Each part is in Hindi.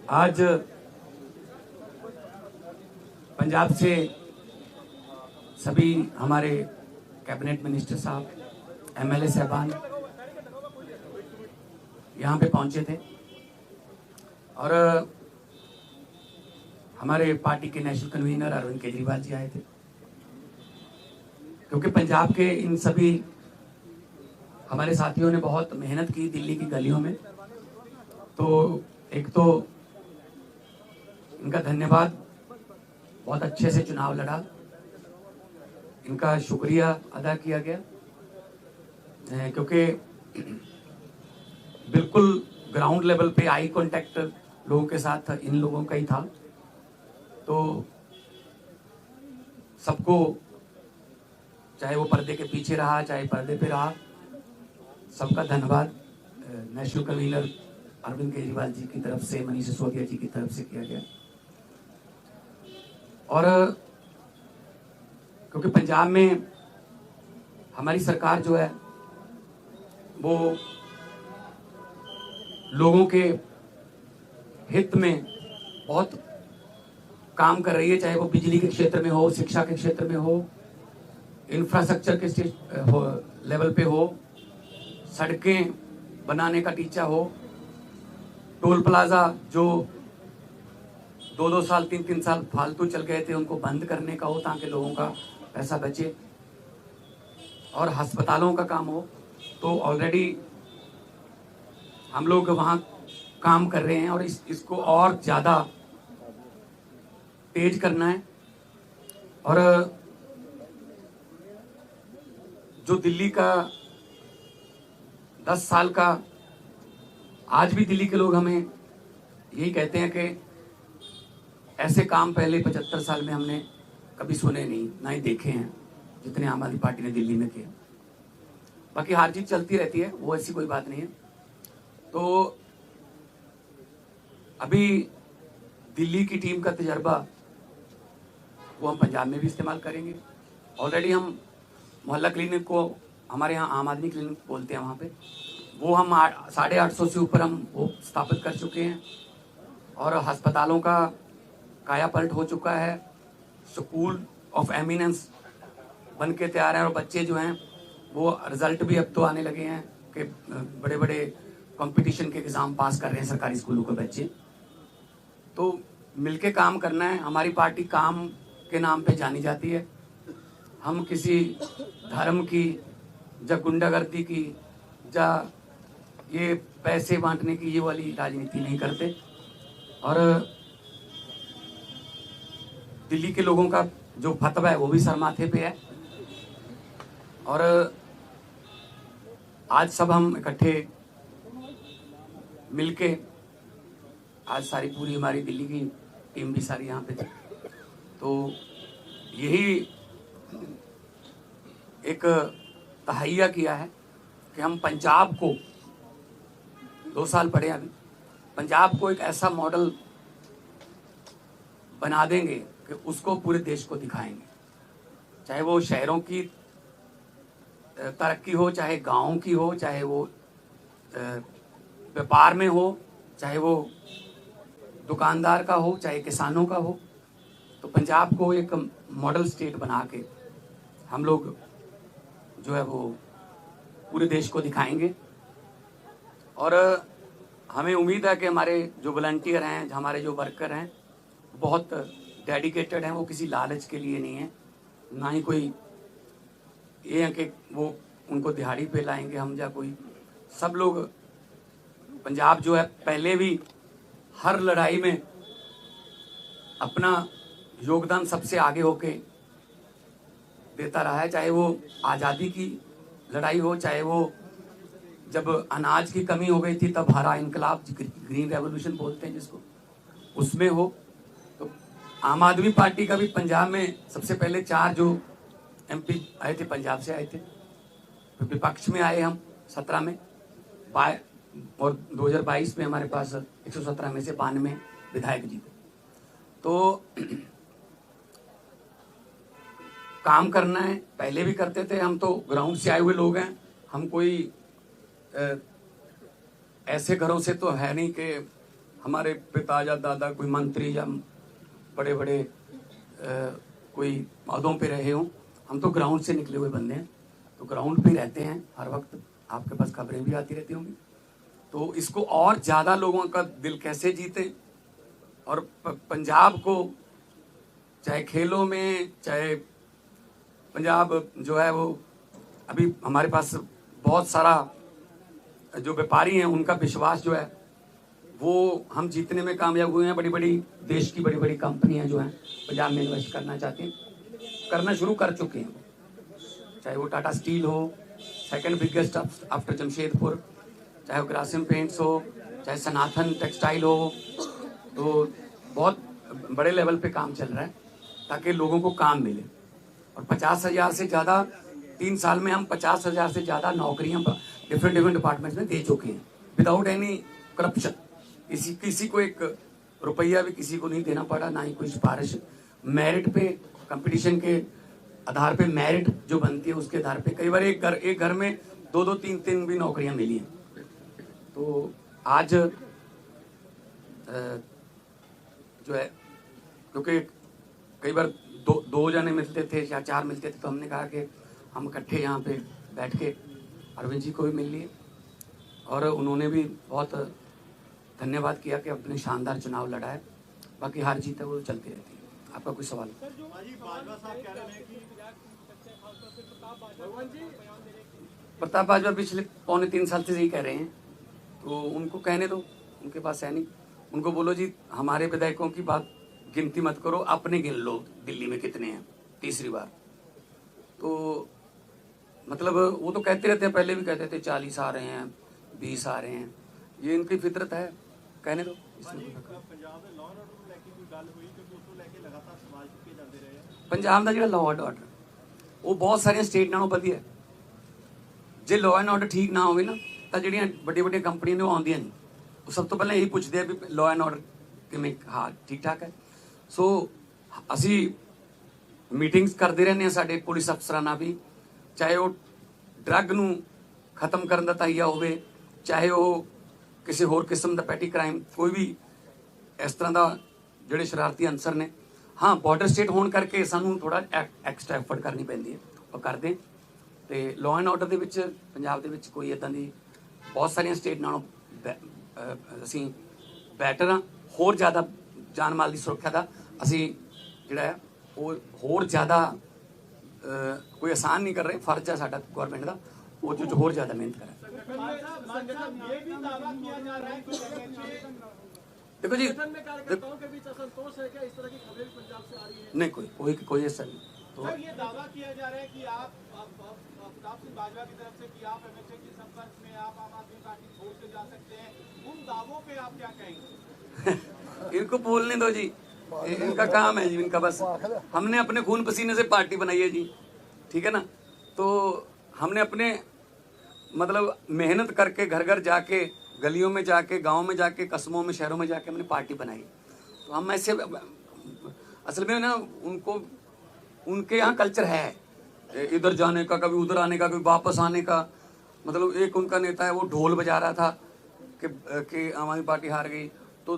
आज पंजाब से सभी हमारे कैबिनेट मिनिस्टर साहब, एमएलए साहबान यहाँ पे पहुंचे थे और हमारे पार्टी के नेशनल कन्वीनर अरविंद केजरीवाल जी आए थे, क्योंकि पंजाब के इन सभी हमारे साथियों ने बहुत मेहनत की दिल्ली की गलियों में। तो एक तो इनका धन्यवाद, बहुत अच्छे से चुनाव लड़ा, इनका शुक्रिया अदा किया गया, क्योंकि बिल्कुल ग्राउंड लेवल पे आई कांटेक्ट लोगों के साथ इन लोगों का ही था। तो सबको, चाहे वो पर्दे के पीछे रहा चाहे पर्दे पे रहा, सबका धन्यवाद नेशनल कन्वीनर अरविंद केजरीवाल जी की तरफ से, मनीष सिसोदिया जी की तरफ से किया गया। और क्योंकि पंजाब में हमारी सरकार जो है वो लोगों के हित में बहुत काम कर रही है, चाहे वो बिजली के क्षेत्र में हो, शिक्षा के क्षेत्र में हो, इंफ्रास्ट्रक्चर के लेवल पे हो, सड़कें बनाने का टीचा हो, टोल प्लाजा जो 2-2 साल 3-3 साल फालतू चल गए थे उनको बंद करने का हो ताकि लोगों का पैसा बचे, और अस्पतालों का काम हो। तो ऑलरेडी हम लोग वहाँ काम कर रहे हैं और इसको और ज़्यादा तेज करना है। और जो दिल्ली का 10 साल का, आज भी दिल्ली के लोग हमें यही कहते हैं कि ऐसे काम पहले 75 साल में हमने कभी सुने नहीं, ना ही देखे हैं, जितने आम आदमी पार्टी ने दिल्ली में किए। बाकी हार जीत चलती रहती है, वो ऐसी कोई बात नहीं है। तो अभी दिल्ली की टीम का तजर्बा वो हम पंजाब में भी इस्तेमाल करेंगे। ऑलरेडी हम मोहल्ला क्लिनिक को, हमारे यहाँ आम आदमी क्लिनिक बोलते हैं, वहाँ पे वो हम 850 से ऊपर हम वो स्थापित कर चुके हैं, और अस्पतालों का कायापलट हो चुका है, स्कूल ऑफ एमिनेंस बन के तैयार हैं, और बच्चे जो हैं वो रिजल्ट भी अब तो आने लगे हैं कि बड़े बड़े कंपटीशन के एग्ज़ाम पास कर रहे हैं सरकारी स्कूलों के बच्चे। तो मिलके काम करना है। हमारी पार्टी काम के नाम पे जानी जाती है। हम किसी धर्म की या गुंडागर्दी की या ये पैसे बांटने की ये वाली राजनीति नहीं करते। और दिल्ली के लोगों का जो फतवा है वो भी सर माथे पे है। और आज सब हम इकट्ठे मिलके, आज सारी पूरी हमारी दिल्ली की टीम भी सारी यहाँ पे थी, तो यही एक तहैया किया है कि हम पंजाब को, 2 साल पड़े अभी, पंजाब को एक ऐसा मॉडल बना देंगे कि उसको पूरे देश को दिखाएंगे। चाहे वो शहरों की तरक्की हो, चाहे गाँव की हो, चाहे वो व्यापार में हो, चाहे वो दुकानदार का हो, चाहे किसानों का हो। तो पंजाब को एक मॉडल स्टेट बना के हम लोग जो है वो पूरे देश को दिखाएंगे। और हमें उम्मीद है कि हमारे जो वॉलंटियर हैं, हमारे जो वर्कर हैं, बहुत डेडिकेटेड हैं। वो किसी लालच के लिए नहीं है, ना ही कोई ये है कि वो उनको दिहाड़ी पे लाएंगे हम, या कोई। सब लोग, पंजाब जो है पहले भी हर लड़ाई में अपना योगदान सबसे आगे होके देता रहा है, चाहे वो आज़ादी की लड़ाई हो, चाहे वो जब अनाज की कमी हो गई थी तब हरा इनकलाब, ग्रीन रेवोल्यूशन बोलते हैं जिसको, उसमें हो। तो आम आदमी पार्टी का भी पंजाब में सबसे पहले 4 जो एमपी आए थे पंजाब से आए थे, तो विपक्ष में आए हम 17 में, और 2022 में हमारे पास 117 में से 92 विधायक जीते। तो काम करना है, पहले भी करते थे हम, तो ग्राउंड से आए हुए लोग हैं हम। कोई ऐसे घरों से तो है नहीं कि हमारे पिता या दादा कोई मंत्री या बड़े बड़े कोई पदों पे रहे हों, हम तो ग्राउंड से निकले हुए बंदे हैं, तो ग्राउंड पे रहते हैं हर वक्त, आपके पास खबरें भी आती रहती होंगी। तो इसको और ज़्यादा लोगों का दिल कैसे जीते, और पंजाब को चाहे खेलों में, चाहे पंजाब जो है वो अभी हमारे पास बहुत सारा जो व्यापारी हैं उनका विश्वास जो है वो हम जीतने में कामयाब हुए हैं। बड़ी बड़ी देश की बड़ी बड़ी कंपनियां जो हैं पंजाब में इन्वेस्ट करना चाहती हैं, करना शुरू कर चुके हैं, चाहे वो टाटा स्टील हो, सेकंड बिगेस्ट आफ्टर जमशेदपुर, चाहे वो ग्रासिम पेंट्स हो, चाहे सनातन टेक्सटाइल हो। तो बहुत बड़े लेवल पे काम चल रहा है ताकि लोगों को काम मिले। और 50,000 से ज़्यादा 3 साल में हम 50,000 से ज़्यादा नौकरियां डिफरेंट डिपार्टमेंट्स में दे चुके हैं विदाउट एनी करप्शन। किसी को एक रुपया भी किसी को नहीं देना पड़ा, ना ही कोई सिफारिश। मेरिट पे, कंपटीशन के आधार पे मेरिट जो बनती है उसके आधार पे कई बार एक घर में 2-2, 3-3 भी नौकरियां मिली हैं। तो आज जो है, क्योंकि कई बार दो जने मिलते थे या 4 मिलते थे, तो हमने कहा कि हम इकट्ठे यहाँ पे बैठ के अरविंद जी को भी मिल लिए, और उन्होंने भी बहुत धन्यवाद किया कि अपने शानदार चुनाव लड़ा है। बाकी हार जीत है वो चलती रहती है। आपका कोई सवाल? प्रताप बाजवा पिछले 2.25 साल से यही कह रहे हैं, तो उनको कहने दो, उनके पास है नहीं। उनको बोलो जी हमारे विधायकों की बात गिनती मत करो, अपने गिन लो दिल्ली में कितने हैं तीसरी बार। तो मतलब वो तो कहते रहते हैं, पहले भी कहते थे 40 आ रहे हैं, 20 आ रहे हैं, ये इनकी फितरत है, कहने दो। पंजाब का जो लॉ एंड ऑर्डर वो बहुत सारे स्टेट नालों वधिया है। जे लॉ एंड ऑर्डर ठीक ना हो ना तो ਜਿਹੜੀਆਂ ਵੱਡੀਆਂ ਕੰਪਨੀਆਂ ਨੇ ਉਹ ਆਉਂਦੀਆਂ ਨਹੀਂ, ਉਹ ਸਭ ਤੋਂ ਪਹਿਲਾਂ ਇਹੀ ਪੁੱਛਦੇ ਆ ਵੀ ਲॉ ਐਂਡ ਆਰਡਰ ਕਿਵੇਂ, ਹਾਂ ਠੀਕ ਠਾਕ ਹੈ। ਸੋ ਅਸੀਂ ਮੀਟਿੰਗਸ ਕਰਦੇ ਰਹਿੰਦੇ ਹਾਂ ਸਾਡੇ ਪੁਲਿਸ ਅਫਸਰਾਂ ਨਾਲ ਵੀ, ਚਾਹੇ ਉਹ ਡਰੱਗ ਨੂੰ ਖਤਮ ਕਰਨ ਦਾ ਤਾਈਆ ਹੋਵੇ, ਚਾਹੇ ਉਹ ਕਿਸੇ ਹੋਰ ਕਿਸਮ ਦਾ ਪੈਟੀ ਕ੍ਰਾਈਮ, ਕੋਈ ਵੀ ਇਸ ਤਰ੍ਹਾਂ ਦਾ ਜਿਹੜੇ ਸ਼ਰਾਰਤੀ ਅਨਸਰ ਨੇ। हाँ बॉर्डर स्टेट होने करके सानू थोड़ा एक्सट्रा एफर्ट करनी पैंदी है, और करते। तो लॉ एंड ऑर्डर के पंजाब के कोई इदां दी बहुत सारिया स्टेट नालों असी बैटर हाँ। होर ज़्यादा जान माल की सुरक्षा का असी जिहड़ा है वो होर ज़्यादा कोई आसान नहीं कर रहे, फर्ज है साडा गौरमेंट का वो जो होर ज़्यादा मेहनत करें। देखो जी, नहीं कोई ऐसा नहीं। तो सर ये दावा किया जा रहा है कि आप प्रताप सिंह बाजवा की तरफ से कि आप एमएचए के संपर्क में, आप आम आदमी पार्टी छोड़ के जा सकते हैं, उन दावों पे आप क्या कहेंगे? इनको बोलने दो जी, इनका काम है जी, इनका बस। हमने अपने खून पसीने से पार्टी बनाई है जी, ठीक है ना। तो हमने अपने मतलब मेहनत करके घर घर जाके, गलियों में जाके, गांव में जाके, कस्बों में, शहरों में जाके हमने पार्टी बनाई। तो हम ऐसे असल में ना उनको उनके यहाँ कल्चर है इधर जाने का, कभी उधर आने का, कभी वापस आने का। मतलब एक उनका नेता है वो ढोल बजा रहा था कि आम आदमी पार्टी हार गई, तो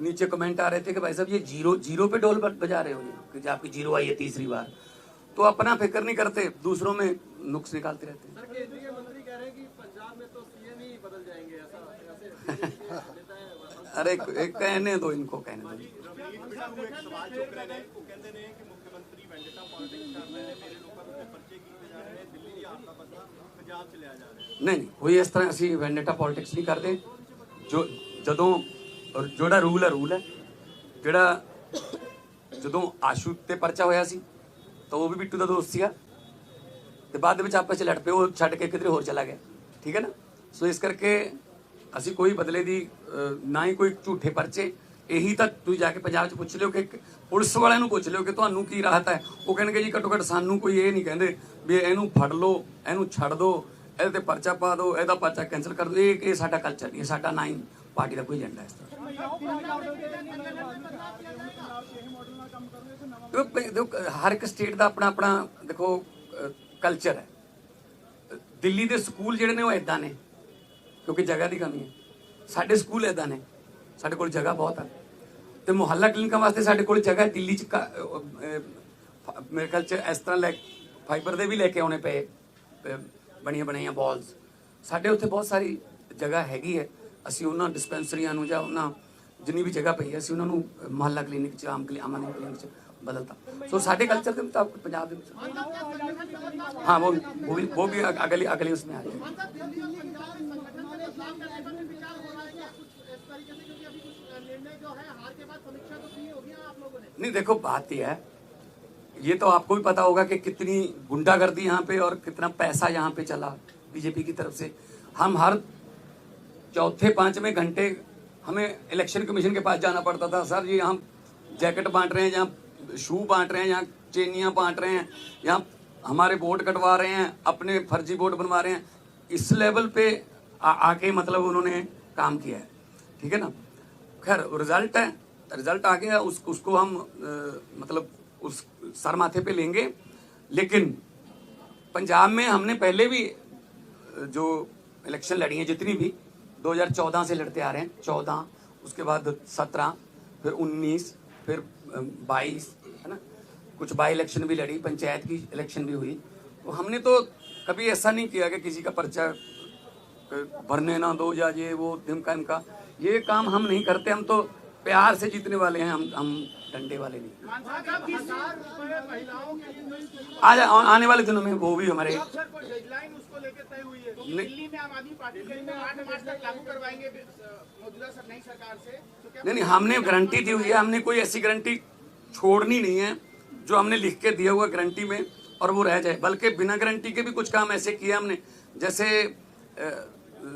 नीचे कमेंट आ रहे थे कि भाई साहब ये जीरो पे ढोल बजा रहे हो कि आपकी जीरो आई है तीसरी बार। तो अपना फिक्र नहीं करते, दूसरों में नुक्स निकालते रहते हैं। सर केंद्रीय मंत्री कह रहे हैं कि पंजाब में तो सीएम ही बदल जाएंगे, ऐसा अरे एक कहने दो, इनको कहने दो। नहीं कोई इस तरह असी वेंडेटा पॉलिटिक्स नहीं करते। जो जदों जोड़ा रूल है जोड़ा जदों आशू ते परचा होया सी तो वो भी बिट्टू का दोस्त सीगा, ते बाद विच आपस च लड़ पे, वो छड्ड के किधरे होर चला गया, ठीक है ना। सो इस करके असी कोई बदले दी ना ही कोई झूठे परचे। यही तो तुम जाके पंजाब च पुछ लियो कि पुलिस वालियां नूं पुछ लियो कि तुहानूं की राहत है, वो कहणगे जी घट्टो घट्ट सानूं कोई ये नहीं कहंदे भी इहनूं फड़ लो, इहनूं छड्ड दो, इहदे ते परचा पा दो, इहदा परचा कैंसल कर दो। ये साडा कल्चर नहीं, साडा ना ही पार्टी का कोई एजेंडा इस तरह। हर एक स्टेट का अपना अपना देखो कल्चर है। दिल्ली के स्कूल जिहड़े ने वो इदां ने क्योंकि जगह की कमी है, साडे स्कूल इदां ने, ਸਾਡੇ ਕੋਲ ਜਗ੍ਹਾ ਬਹੁਤ ਹੈ ਤੇ ਮੁਹੱਲਾ ਕਲੀਨਿਕਾਂ ਵਾਸਤੇ ਸਾਡੇ ਕੋਲ ਜਗ੍ਹਾ ਹੈ। ਦਿੱਲੀ 'ਚ ਮੇਰੇ ਖਿਆਲ 'ਚ ਇਸ ਤਰ੍ਹਾਂ ਫਾਈਬਰ ਦੇ ਵੀ ਲੈ ਕੇ ਆਉਣੇ ਪਏ ਬਣੀਆਂ ਬਣਾਈਆਂ ਬਾਲਸ। ਸਾਡੇ ਉੱਥੇ ਬਹੁਤ ਸਾਰੀ ਜਗ੍ਹਾ ਹੈਗੀ ਹੈ। ਅਸੀਂ ਉਹਨਾਂ ਡਿਸਪੈਂਸਰੀਆਂ ਨੂੰ ਜਾਂ ਉਹਨਾਂ ਜਿੰਨੀ ਵੀ ਜਗ੍ਹਾ ਪਈ ਹੈ ਅਸੀਂ ਉਹਨਾਂ ਨੂੰ ਮੁਹੱਲਾ ਕਲੀਨਿਕ 'ਚ ਆਮ ਕਲੀਨਿਕ 'ਚ बदलता। सो साढ़े कल्चर के मुताबिक पंजाब हाँ वो भी अगले उसमें आ जाए। नहीं देखो बात यह है, ये तो आपको भी पता होगा कि कितनी गुंडागर्दी यहाँ पे और कितना पैसा यहाँ पे चला बीजेपी की तरफ से। हम हर चौथे पांचवें घंटे हमें इलेक्शन कमीशन के पास जाना पड़ता था। सर जी हम जैकेट बांट रहे हैं, यहाँ शू बांट रहे हैं, यहाँ चेनियाँ बांट रहे हैं, यहाँ हमारे वोट कटवा रहे हैं, अपने फर्जी वोट बनवा रहे हैं। इस लेवल पे आके मतलब उन्होंने काम किया है, ठीक है ना। खैर रिजल्ट है, रिजल्ट आ गया, उसको हम मतलब उस सर माथे पे लेंगे। लेकिन पंजाब में हमने पहले भी जो इलेक्शन लड़ी हैं जितनी भी 2014 से लड़ते आ रहे हैं, 14 उसके बाद 17 फिर 19 फिर 22 है ना, कुछ बाई इलेक्शन भी लड़ी, पंचायत की इलेक्शन भी हुई। तो हमने तो कभी ऐसा नहीं किया कि किसी का पर्चा भरने ना दो या ये वो धिमका इनका, ये काम हम नहीं करते। हम तो प्यार से जीतने वाले हैं, हम डंडे वाले नहीं। आज आने वाले दिनों में वो भी हमारे डेडलाइन उसको लेकर तय हुई है। दिल्ली में आम आदमी पार्टी के 8 मार्च तक लागू करवाएंगे मौजूदा नई सरकार से। तो नहीं हमने गारंटी दी हुई है, हमने कोई ऐसी गारंटी छोड़नी नहीं है जो हमने लिख के दिया हुआ गारंटी में और वो रह जाए। बल्कि बिना गारंटी के भी कुछ काम ऐसे किए हमने, जैसे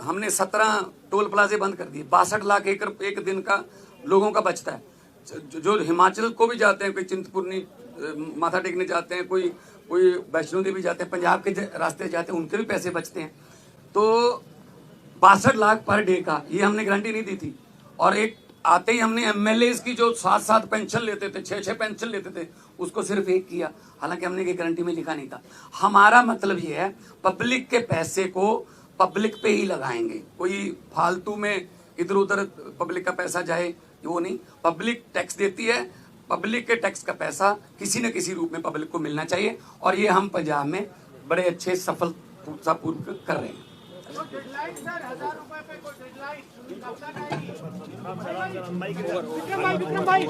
हमने 17 टोल प्लाजे बंद कर दिए। 62 लाख एकड़ एक दिन का लोगों का बचता है। जो हिमाचल को भी जाते हैं, कोई चिंतपूर्णी माथा टेकने जाते हैं, कोई वैष्णो देवी जाते हैं, पंजाब के रास्ते जाते हैं, उनके भी पैसे बचते हैं। तो 62 लाख पर डे का ये हमने गारंटी नहीं दी थी। और एक आते ही हमने एमएलए की जो 7-7 पेंशन लेते थे, 6-6 पेंशन लेते थे, उसको सिर्फ एक किया। हालांकि हमने ये गारंटी में लिखा नहीं था। हमारा मतलब ये है पब्लिक के पैसे को पब्लिक पे ही लगाएंगे। कोई फालतू में इधर उधर पब्लिक का पैसा जाए वो नहीं। पब्लिक टैक्स देती है, पब्लिक के टैक्स का पैसा किसी न किसी रूप में पब्लिक को मिलना चाहिए। और ये हम पंजाब में बड़े अच्छे सफलतापूर्वक कर रहे हैं। डेडलाइन सर 1000 रुपए पे कोई डेडलाइन विक्रम भाई